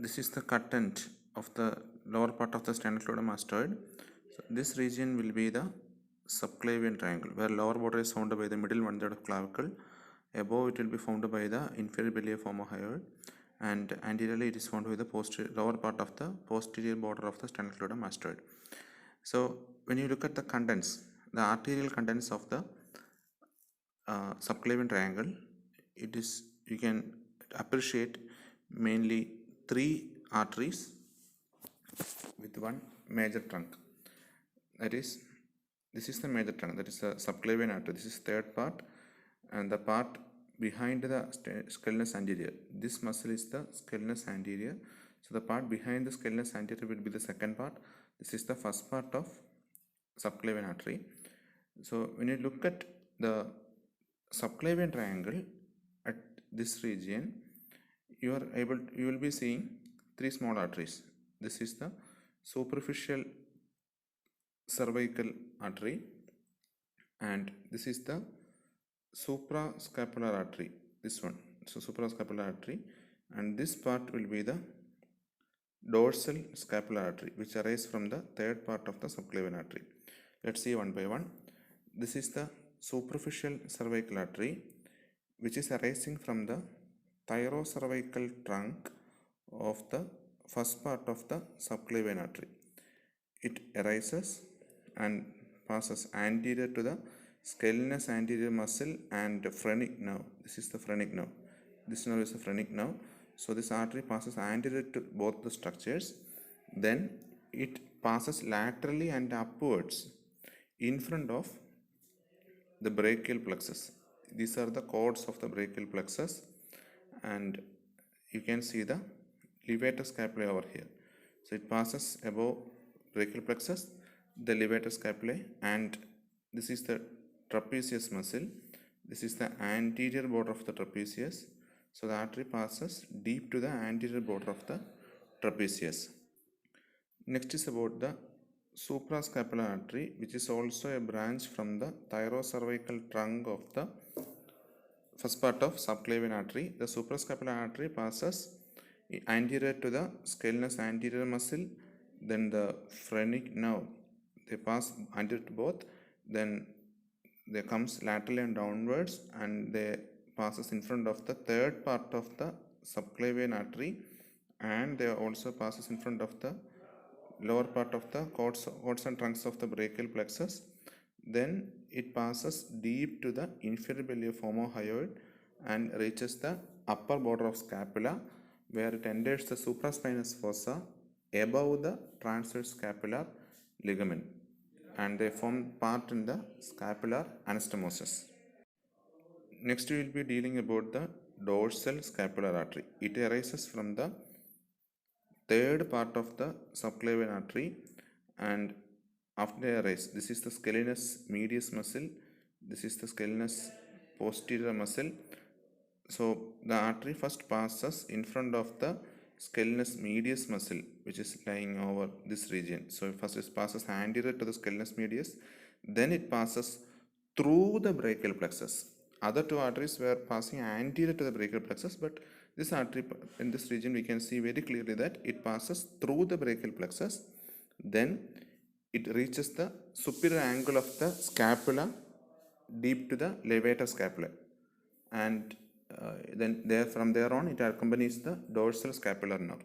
this is the cut end of the lower part of the sternocleidomastoid. So this region will be the subclavian triangle, where lower border is found by the middle one third of clavicle. Above it will be found by the inferior belly of homohyoid, and anteriorly it is found by the lower part of the posterior border of the sternocleidomastoid. So when you look at the contents, the arterial contents of the subclavian triangle, you can appreciate mainly 3 arteries with one major trunk. That is, this is the major trunk, that is the subclavian artery. This is third part, and the part behind the scalenus anterior. This muscle is the scalenus anterior. So the part behind the scalenus anterior will be the second part. This is the first part of subclavian artery. So when you look at the subclavian triangle at this region, you will be seeing 3 small arteries. This is the superficial cervical artery, and this is the suprascapular artery, this one. So suprascapular artery, and this part will be the dorsal scapular artery, which arises from the third part of the subclavian artery. Let's see one by one. This is the superficial cervical artery, which is arising from the thyrocervical trunk of the first part of the subclavian artery. It arises and passes anterior to the scalenus anterior muscle and phrenic nerve. This is the phrenic nerve. This nerve is the phrenic nerve. So this artery passes anterior to both the structures. Then it passes laterally and upwards in front of the brachial plexus. These are the chords of the brachial plexus, and you can see the levator scapulae over here. So it passes above brachial plexus, the levator scapulae, and this is the trapezius muscle. This is the anterior border of the trapezius. So the artery passes deep to the anterior border of the trapezius. Next is about the suprascapular artery, which is also a branch from the thyrocervical trunk of the first part of subclavian artery. The suprascapular artery passes anterior to the scalenus anterior muscle, then the phrenic nerve. They pass anterior to both, then they comes laterally and downwards, and they passes in front of the third part of the subclavian artery, and they also passes in front of the lower part of the chords and trunks of the brachial plexus. Then it passes deep to the inferior belly of homohyoid and reaches the upper border of scapula, where it enters the supraspinous fossa above the transverse scapular ligament, and they form part in the scapular anastomosis. Next we will be dealing about the dorsal scapular artery. It arises from the third part of the subclavian artery, and after they arise, this is the scalenus medius muscle, this is the scalenus posterior muscle. So the artery first passes in front of the scalenus medius muscle, which is lying over this region. So first it passes anterior to the scalenus medius, then it passes through the brachial plexus. Other 2 arteries were passing anterior to the brachial plexus, but this artery in this region we can see very clearly that it passes through the brachial plexus. Then it reaches the superior angle of the scapula deep to the levator scapulae, and then from there on it accompanies the dorsal scapular nerve.